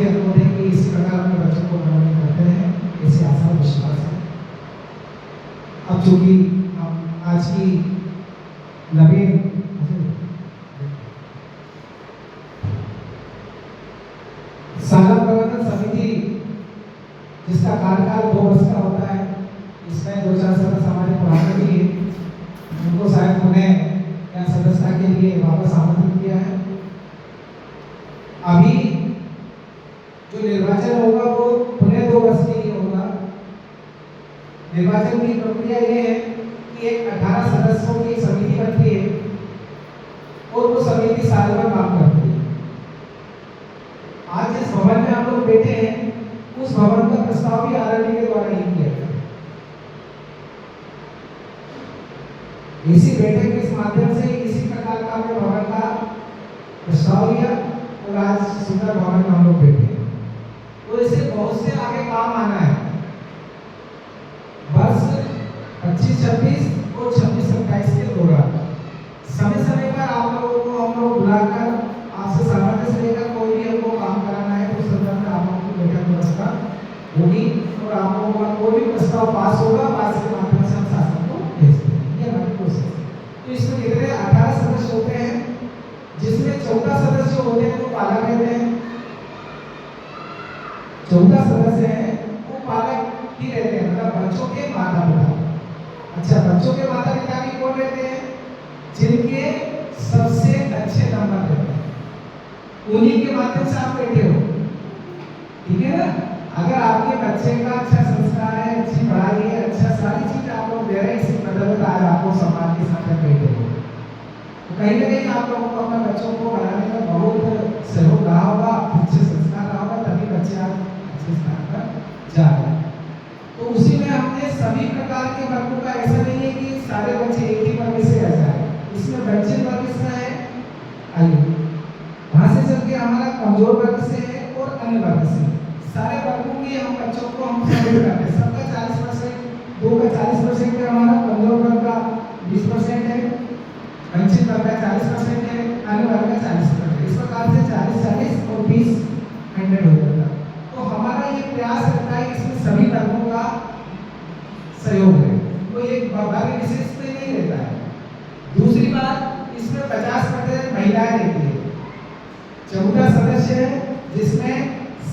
भी अनुरोध है कि इसी प्रकार अपने बच्चों को मनोरंजन करते हैं, ऐसी आशा और विश्वास है। अब चूंकि हम आज की नवीन शाला प्रबंधन समिति जिसका कार्यकाल 2 वर्ष का होता है, इसमें 2-4 सदस्य हमारे पुराने भी हैं, उनको शायद उन्हें या सदस्यता के लिए वापस आमंत्रित किया है। अभी जो निर्वाचन होगा वो पुनः 2 वर्ष के लिए होगा। निर्वाचन की प्रक्रिया ये है कि एक 18 सदस्यों की समिति बनती है और वो समिति साल भर काम करती है। आज जिस भवन में आप लोग बैठे हैं उस भवन का प्रस्ताव भी आरएलडी के द्वारा ही किया गया। इसी बैठक के माध्यम से इसी प्रकार का हमने भवन का प्रस्ताव लिया और आज सुंदर भवन में हम लोग बैठे हैं। तो इससे बहुत से आगे काम आना है। वर्ष 25-26 और 26-27 के दौरान समय समय पर आप लोगों को हम लोग बुलाकर आपसे सामर्थ्य से लेकर कोई भी हमको काम कराना है तो संदर्भ में आप लोगों की बैठक व्यवस्था होगी और आप लोगों का कोई भी प्रस्ताव पास होगा, पास के माध्यम से हम शासन को भेज देंगे। ये हमारी कोशिश है। तो इसमें कितने 18 सदस्य होते हैं, जिसमें 14 सदस्य होते हैं वो पालक रहते हैं। 14 सदस्य हैं वो पालक ही रहते हैं, मतलब बच्चों के माता पिता। अच्छा, बच्चों के माता पिता भी कौन रहते हैं? जिनके सबसे अच्छे नंबर रहते हैं, उन्हीं के माध्यम से आप बैठे हो, ठीक है ना। अगर आपके बच्चे का अच्छा संस्कार है, अच्छी पढ़ाई है, अच्छा सारी चीज आप लोग दे रहे हैं, इसी बदौलत आज आपको सम्मान के साथ बैठे हो। तो कहीं ना कहीं आप लोगों को अपने बच्चों को बढ़ाने का बहुत सहयोग रहा होगा, अच्छे संस्कार रहा होगा, तभी बच्चे आज अच्छे स्थान पर जा रहे हैं। तो उसी में हमने सभी प्रकार के वर्गों का, ऐसा नहीं है कि सारे बच्चे एक ही वर्ग से आ जाए, इसमें वंचित वर्ग किसका है? आयु वहां से चल के हमारा कमजोर वर्ग से है और अन्य वर्ग से, सारे वर्गों के हम बच्चों को हम शामिल करते हैं। सबका 40%, 2 का 40% है, हमारा कमजोर वर्ग का 20% है, वंचित वर्ग का 40% है, अन्य वर्ग का 40% है। इस प्रकार से 40-40 और 20-100 हो जाता है। तो हमारा ये प्रयास रहता है कि इसमें सभी वर्गों का सहयोग है, कोई एक वर्ग विशेष में नहीं रहता है। दूसरी बात, इसमें 50% महिलाएं रहती है। 14 सदस्य है जिसमें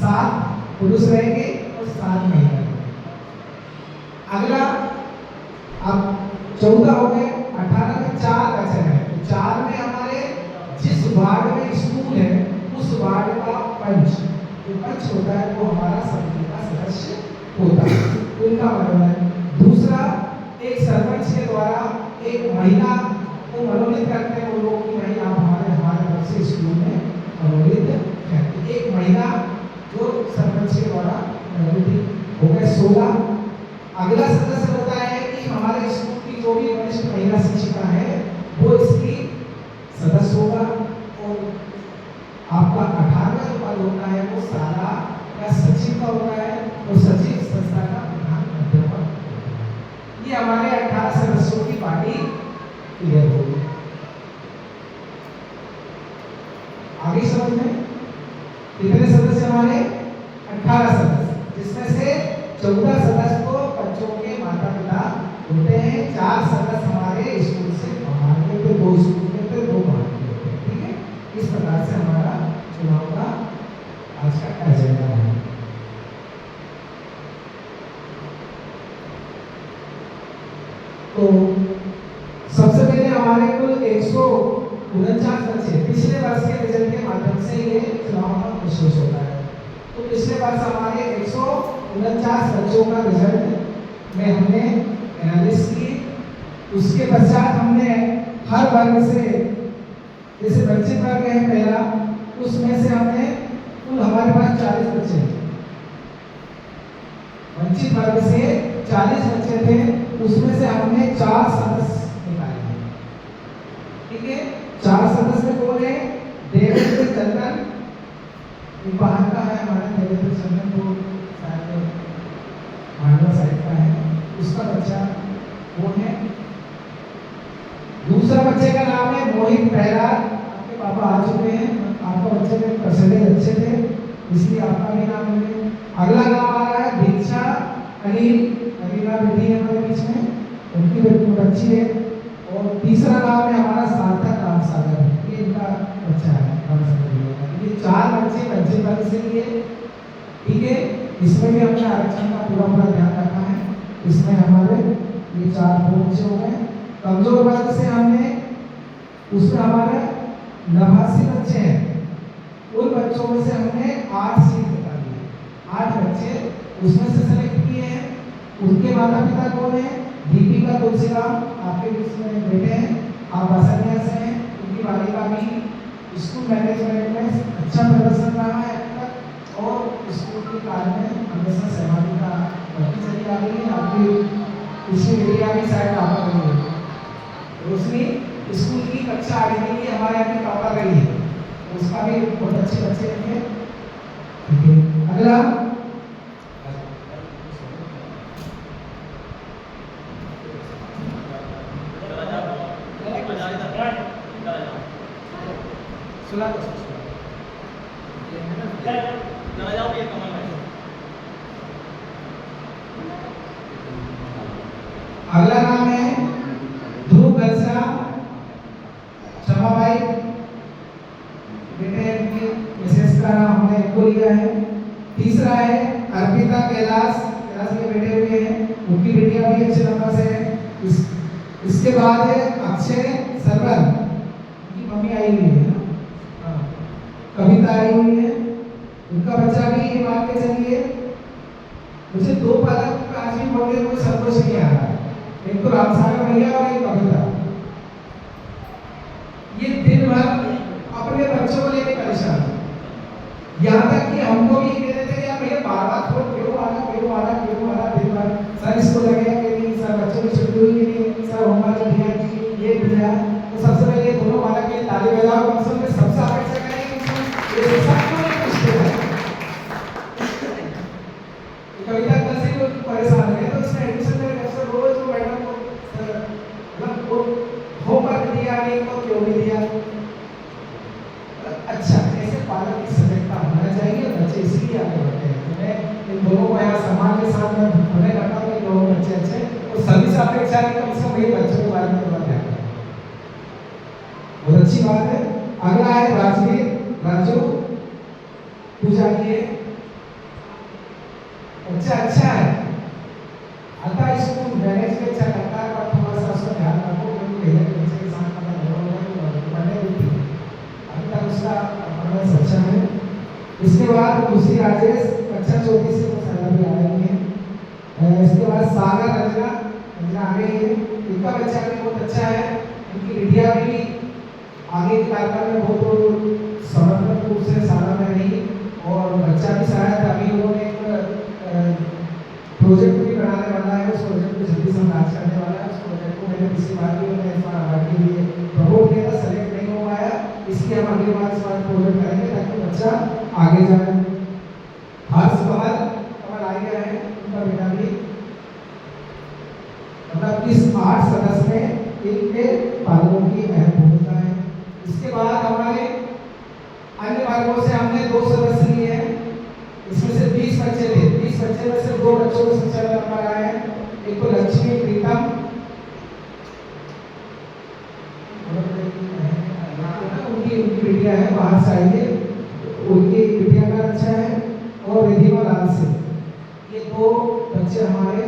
7 पुरुष रहेंगे और 7 महिला। अगला अब 14 हो गए, 18 में 4 बचे हैं। तो 4 में हमारे जिस वार्ड में स्कूल है उस वार्ड का पंच, जो पंच होता है वो हमारा समिति का सदस्य होता है, उनका मनोनयन। दूसरा, एक सरपंच के द्वारा एक महिला को मनोनीत करते हैं, वो लोग की महिला हमारे बच्चे स्कूल में मनोनीत है। एक महिला जो सरपंच के द्वारा मनोनीत हो गए 16। अगला सदस्य होता है कि हमारे स्कूल की जो भी वरिष्ठ महिला शिक्षिका है वो इसकी सदस्य होगा। और आपका 18वां जो पद होता है वो सारा या सचिव का होता है, और सचिव संस्था का प्रधान अध्यापक। ये हमारे 18 सदस्यों की पार्टी क्लियर होगी। आगे समझ में कितने सदस्य हमारे? 18 सदस्य, जिसमें से 14 सदस्य तो बच्चों के माता पिता होते हैं, 4 सदस्य हमारे स्कूल से बाहर के, तो 2 स्कूल के, तो 2 बाहर के होते हैं, ठीक है। इस प्रकार से हमारा चुनाव का आज का एजेंडा है। तो सबसे पहले हमारे कुल 149 बच्चे पिछले वर्ष के रिजल्ट के माध्यम से ये चुनाव का विशेष होता है। तो पिछले वर्ष हमारे 149 बच्चों का रिजल्ट में हमने एनालिसिस की। उसके पश्चात हमने हर वर्ग से, जैसे वंचित वर्ग है पहला, उसमें से हमने कुल हमारे पास 40 बच्चे, वंचित वर्ग से 40 बच्चे थे, उसमें से हमने 4 सदस्य निकाले, ठीक है। 4 सदस्य कौन है? देवेंद्र चंदन, बाहर का है हमारा देवेंद्र चंदन, को शायद मांडवा साइड का है, उसका बच्चा कौन है? दूसरा बच्चे का नाम है पापा आ चुके हैं, आपका बच्चे के परसेंटेज अच्छे थे इसलिए आपका बच्ची है। और तीसरा नाम है हमारा सार्थक राम सागर, ये इनका बच्चा है राम सागर। ये 4 बच्चे बच्चे वर्ग से लिए, ठीक है। इसमें भी हमने आरक्षण का पूरा ध्यान रखा है। इसमें हमारे ये 4 बच्चे हो गए। कमजोर वर्ग से हमने उसमें हमारे 89 बच्चे हैं, उन बच्चों में से हमने 8 सीट बता दी, 8 बच्चे उसमें से सेलेक्ट किए हैं। उनके माता पिता कौन है? दीपिका तुलसीराम, आपके बीच में बेटे हैं, आप बसनिया से हैं। उनकी बालिका भी स्कूल मैनेजमेंट में अच्छा प्रदर्शन रहा है अब तक, और स्कूल के कार्य में हमेशा सहभागी का बढ़ती चली आ रही है। आपकी इसी एरिया की साइड टॉपर रही है रोशनी, स्कूल की कक्षा 8 के लिए हमारे यहाँ की टॉपर रही है, उसका भी बहुत अच्छे बच्चे हैं। ठीक है, अगला सुना तो अगला नाम है ध्रुव बंसा, क्षमा भाई बेटे की मिसेस का नाम हमने इनको लिया है। तीसरा है अर्पिता कैलाश, कैलाश के बेटे हुए हैं, उनकी बेटियां भी अच्छे नंबर से हैं। इसके बाद है अक्षय सरवन, उनकी मम्मी आई हुई है ना, कविता आई हुई है, उनका बच्चा भी ये मान के चलिए। मुझे 2 पालक आज भी बोलने में संतोष नहीं आ रहा, एक तो रामसागर भैया और एक कविता। ये दिन भर अपने बच्चों को लेकर परेशान, यहाँ तक कि हमको भी कहते थे कि भैया बार-बार क्यों आना दिन भर, सर इसको लगेगा कि नहीं, सर बच्चों की छुट्टी हुई कि नहीं, सर होमवर्क दिया कि ये दिया। तो सबसे पहले दोनों बालक के ताली बजाओ, कम में सबसे अपेक्षा करेंगे ये सब क्यों नहीं पूछते हैं। कविता कल से वो परेशान है, तो इसने एडमिशन में अक्सर रोज वो मैडम को मतलब वो होमवर्क दिया नहीं तो क्यों नहीं दिया। अच्छा, ऐसे पालक की सजगता होना चाहिए, बच्चे इसलिए आगे बढ़ते हैं। मैं इन दोनों को यहाँ सम्मान के साथ मैं होने करता हूँ कि दोनों बच्चे अच्छे, और सभी से अपेक्षा है कम से कम मेरे बच्चों के बारे में थोड़ा ध्यान रखें, बहुत अच्छी बात है। अगला है राजवीर राजू पूजा किए, बच्चा अच्छा है, आता स्कूल मैनेज में अच्छा करता है, पर थोड़ा सा उसका ध्यान रखो क्योंकि भैया के बच्चे के साथ पढ़ने भी थी, अभी तक उसका परफॉर्मेंस अच्छा है। इसके बाद खुशी राजेश कक्षा 34 से वो साला भी आ रही है। इसके बाद सागर रंजना आ गई है, इनका बच्चा भी बहुत अच्छा है, इनकी विद्या भी आगे के कार्यक्रम में बहुत समर्पण रूप से सारा में रही, और बच्चा भी शायद अभी उन्होंने एक प्रोजेक्ट भी बनाने वाला है, उस प्रोजेक्ट को जल्दी से लॉन्च करने वाला है। उस प्रोजेक्ट को मैंने पिछली बार भी मैंने अवार्ड के लिए प्रमोट किया था, सेलेक्ट नहीं हो पाया, इसलिए हम अगली बार इस बार प्रोजेक्ट करेंगे ताकि बच्चा आगे जाए। हर्ष कमल आ गया है, उनका बेटा भी, मतलब इस 8 सदस्य में इनके पालकों की अहम भूमिका है। इसके बाद हमारे अन्य वर्गों से हमने 2 सदस्य लिए हैं, इसमें से 20 बच्चे थे, 20 बच्चे में से 2 बच्चों को सबसे ज्यादा नंबर आए हैं। एक तो लक्ष्मी प्रीतम, उनकी बेटिया है, बाहर से आई है, उनकी बेटिया का अच्छा है, और रिधिमा लाल से, ये 2 बच्चे हमारे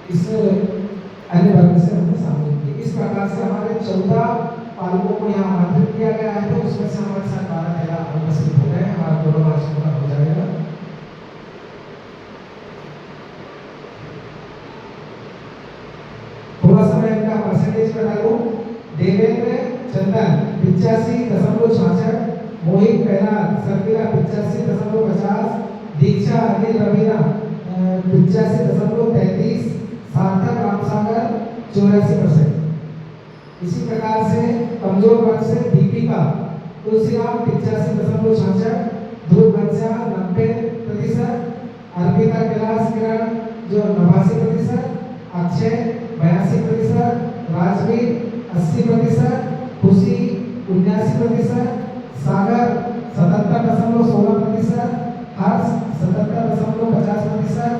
इस अन्य वर्ग से हमने शामिल किए। इस प्रकार से हमारे 14 पालकों को यहाँ आमंत्रित किया गया है, तो उसमें से हमारे साथ 12-13 उपस्थित हो गए, हमारा 2 मार्च पूरा हो जाएगा। थोड़ा सा मैं इनका परसेंटेज बता दूं। देवेंद्र चंदन 85.66, मोहित पहला सर्किला 85.50, दीक्षा अनिल रवीना 85.33, सार्थक रामसागर 84%। इसी प्रकार से कमजोर वर्ग से दीपिका तुलसीराम 85.66, ध्रुव बंसा 90%, अर्पिता कैलाश किरण जो 89%, अक्षय 82%, राजवीर 80%, खुशी 79%, सागर 77.16%, हर्ष 77.50%,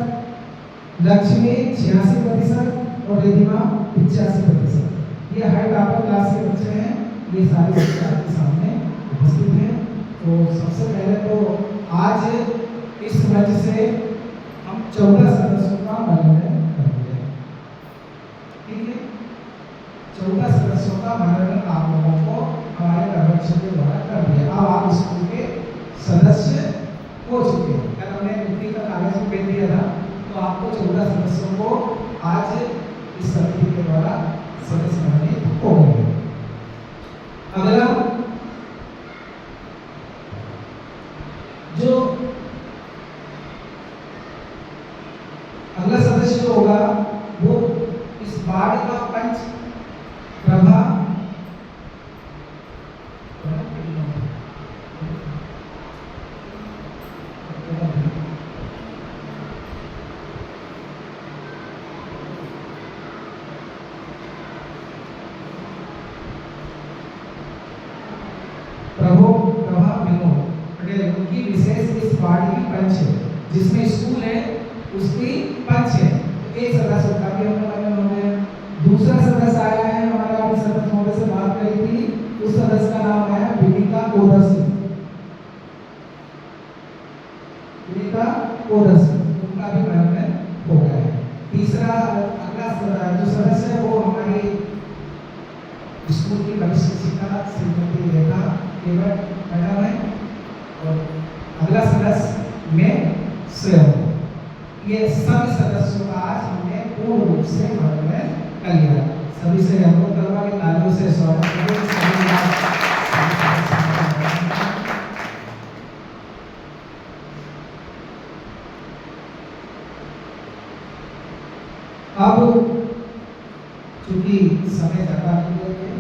लक्ष्मी 86% और रिधिमा 85%। ये हाई टॉपर क्लास के बच्चे हैं, ये सारे बच्चे आपके सामने उपस्थित हैं। तो सबसे पहले तो आज इस मंच से हम 14 सदस्यों का मनोनयन करेंगे। ठीक है, 14 सदस्यों का मनोनयन आप लोगों को हमारे अध्यक्ष के द्वारा कर दिया। अब आप स्कूल के सदस्य हो चुके हैं। कल हमने नियुक्ति का कागज भेज दिया था, तो आपको 14 सदस्यों को आज इस समिति के द्वारा सदस्य मनोनीत हो गए। अगला जो अगला सदस्य जो होगा वो इस वार्ड का पंच प्रभा उनकी विशेष इस वार्ड की पंच है, जिसमें स्कूल है उसकी पंच है। एक सदस्य का भी हमने मनोनयन हो गया। दूसरा सदस्य आया है, हमारे आप सदस्य महोदय से बात करी थी, उस सदस्य का नाम है विनीता ओदसी। विनीता ओदसी, उनका भी मनोनयन हो गया है। तीसरा अगला जो सदस्य है वो हमारी स्कूल की वरिष्ठ शिक्षिका श्रीमती रेखा केवट मैडम है। और अगला सदस्य मैं स्वयं। ये सभी सदस्यों का आज हमने पूर्ण रूप से मनोनयन कर लिया। सभी से हम लोग तलवा के तालियों से स्वागत करें। अब चूंकि समय ज्यादा नहीं है,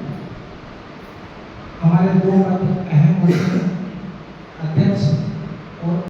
हमारे दो अहम मुद्दे